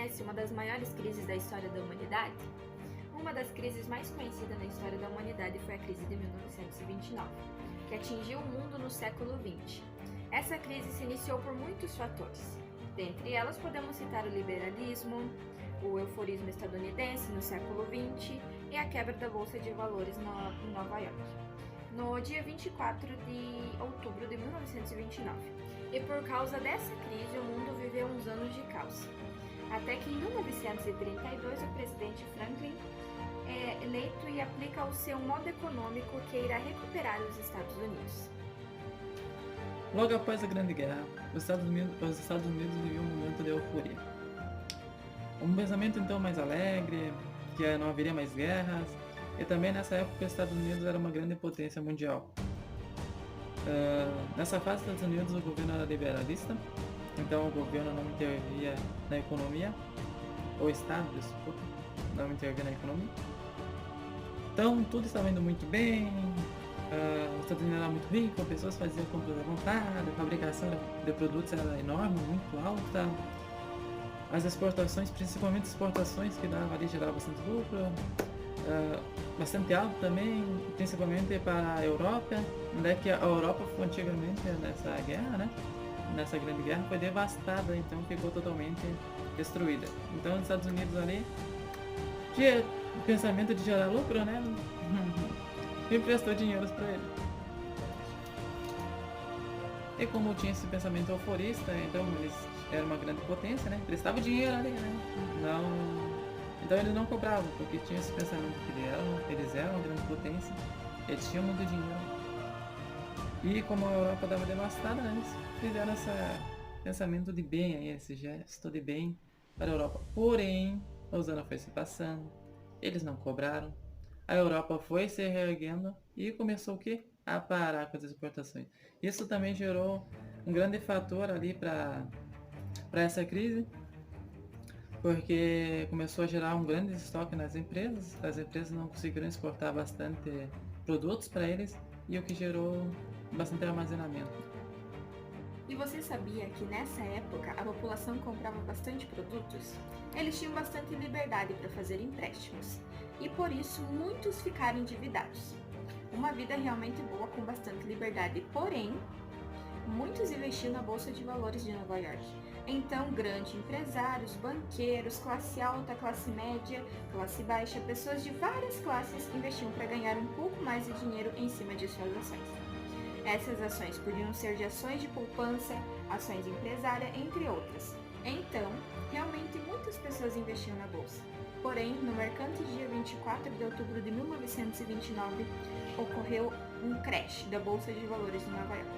conhece uma das maiores crises da história da humanidade? Uma das crises mais conhecidas na história da humanidade foi a crise de 1929, que atingiu o mundo no século XX. Essa crise se iniciou por muitos fatores. Dentre elas, podemos citar o liberalismo, o euforismo estadunidense no século XX e a quebra da Bolsa de Valores em Nova York, no dia 24 de outubro de 1929. E por causa dessa crise, o mundo viveu uns anos de caos. Até que em 1932, o presidente Franklin é eleito e aplica o seu modo econômico que irá recuperar os Estados Unidos. Logo após a Grande Guerra, os Estados Unidos viviam um momento de euforia. Um pensamento então mais alegre, que não haveria mais guerras, e também nessa época os Estados Unidos era uma grande potência mundial. Nessa fase dos Estados Unidos o governo era liberalista, então o governo não intervia na economia, o Estado, desculpa, não intervia na economia. Então tudo estava indo muito bem, os Estados Unidos era muito rico, pessoas faziam compras à vontade, a fabricação de produtos era enorme, muito alta. As exportações, principalmente exportações que gerava bastante lucro, bastante alto também, principalmente para a Europa, onde que a Europa foi antigamente nessa guerra, né? Nessa grande guerra foi devastada, então ficou totalmente destruída. Então os Estados Unidos ali tinha o pensamento de gerar lucro, né? E emprestou dinheiro para ele. E como tinha esse pensamento euforista, então eles eram uma grande potência, né? Prestava dinheiro ali, né? Então eles não cobravam, porque tinha esse pensamento que eles eram uma grande potência, eles tinham muito dinheiro. E como a Europa estava devastada, né, eles fizeram esse pensamento de bem aí, esse gesto de bem para a Europa. Porém, os anos foi se passando, eles não cobraram, a Europa foi se reerguendo e começou o quê? A parar com as exportações. Isso também gerou um grande fator ali para essa crise, porque começou a gerar um grande estoque nas empresas, as empresas não conseguiram exportar bastante produtos para eles, e o que gerou bastante armazenamento. E você sabia que nessa época a população comprava bastante produtos? Eles tinham bastante liberdade para fazer empréstimos, e por isso muitos ficaram endividados. Uma vida realmente boa com bastante liberdade, porém, muitos investiam na Bolsa de Valores de Nova York. Então, grandes empresários, banqueiros, classe alta, classe média, classe baixa, pessoas de várias classes investiam para ganhar um pouco mais de dinheiro em cima de suas ações. Essas ações podiam ser de ações de poupança, ações empresárias, entre outras. Então, realmente muitas pessoas investiam na bolsa. Porém, no mercante dia 24 de outubro de 1929, ocorreu um crash da Bolsa de Valores de Nova York.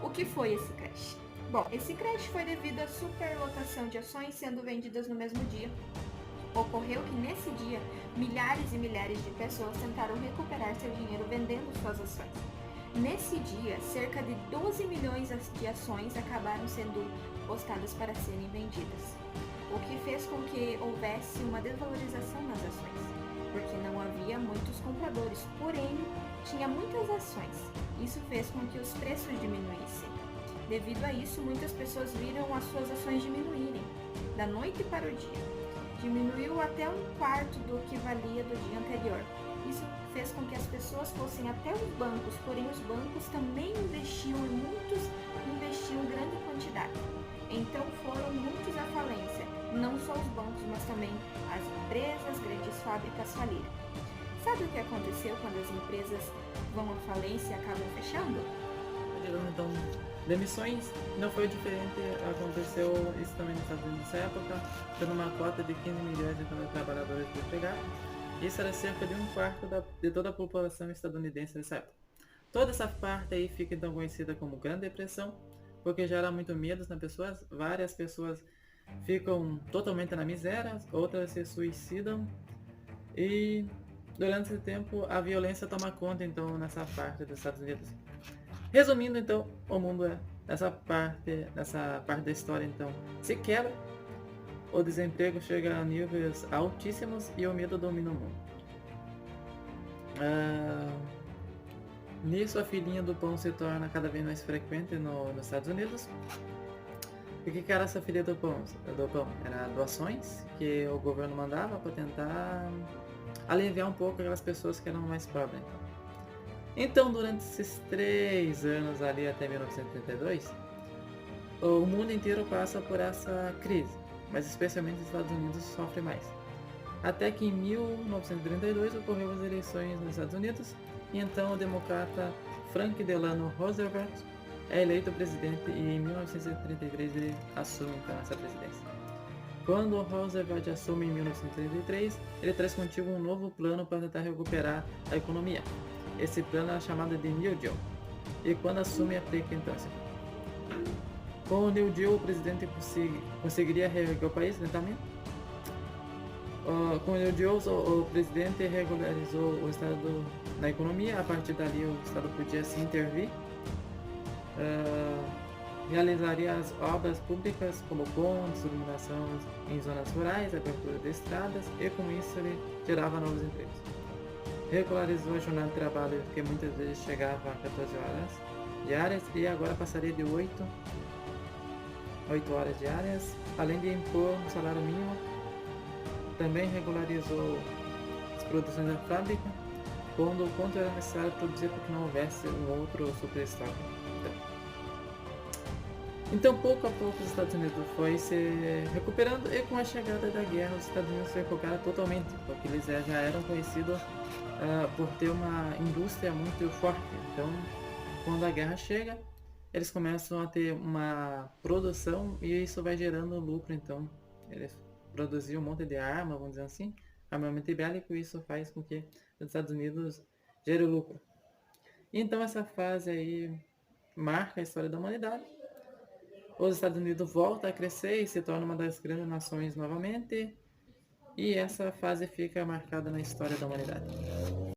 O que foi esse crash? Bom, esse crash foi devido à superlotação de ações sendo vendidas no mesmo dia. Ocorreu que nesse dia, milhares e milhares de pessoas tentaram recuperar seu dinheiro vendendo suas ações. Nesse dia, cerca de 12 milhões de ações acabaram sendo postadas para serem vendidas, o que fez com que houvesse uma desvalorização nas ações, porque não havia muitos compradores, porém, tinha muitas ações. Isso fez com que os preços diminuíssem. Devido a isso, muitas pessoas viram as suas ações diminuírem, da noite para o dia. Diminuiu até um quarto do que valia do dia anterior. Isso fez com que as pessoas fossem até os bancos, porém os bancos também investiam e muitos investiam grande quantidade. Então foram muitos à falência, não só os bancos, mas também as empresas, grandes fábricas faliram. Sabe o que aconteceu quando as empresas vão à falência e acabam fechando? Então, demissões não foi diferente, aconteceu isso também nos Estados Unidos nessa época, tendo uma cota de 15 milhões então, de trabalhadores desempregados. Isso era cerca de um quarto de toda a população estadunidense nessa época. Toda essa parte aí fica então conhecida como Grande Depressão, porque gera muito medo nas pessoas, várias pessoas ficam totalmente na miséria, outras se suicidam, e durante esse tempo a violência toma conta então nessa parte dos Estados Unidos. Resumindo então, o mundo é nessa parte da história então se quebra, o desemprego chega a níveis altíssimos e o medo domina o mundo. Nisso a filhinha do pão se torna cada vez mais frequente nos Estados Unidos. O que era essa filha do pão? Era doações que o governo mandava para tentar aliviar um pouco aquelas pessoas que eram mais pobres. Então, durante esses 3 anos ali até 1932, o mundo inteiro passa por essa crise, mas especialmente os Estados Unidos sofrem mais. Até que em 1932 ocorreu as eleições nos Estados Unidos e então o democrata Frank Delano Roosevelt é eleito presidente e em 1933 ele assume então essa presidência. Quando Roosevelt assume em 1933, ele traz contigo um novo plano para tentar recuperar a economia. Esse plano é chamado de New Deal. E quando assume, aplica então assim. Com o New Deal, o presidente conseguiria reerguer o país lentamente. Com o New Deal, o presidente regularizou o estado na economia. A partir dali, o estado podia se intervir. Realizaria as obras públicas como pontes, iluminação em zonas rurais, abertura de estradas e com isso ele gerava novos empregos. Regularizou a jornada de trabalho que muitas vezes chegava a 14 horas diárias e agora passaria de 8 horas diárias, além de impor um salário mínimo. Também regularizou as produções da fábrica quando o quanto era necessário produzir para que não houvesse um outro superestoque. Então, pouco a pouco, os Estados Unidos foi se recuperando e com a chegada da guerra, os Estados Unidos se recuperaram totalmente, porque eles já eram conhecidos por ter uma indústria muito forte. Então, quando a guerra chega, eles começam a ter uma produção e isso vai gerando lucro. Então, eles produziam um monte de arma, vamos dizer assim, armamento bélico, e isso faz com que os Estados Unidos gerem lucro. Então, essa fase aí marca a história da humanidade. Os Estados Unidos voltam a crescer e se torna uma das grandes nações novamente. E essa fase fica marcada na história da humanidade.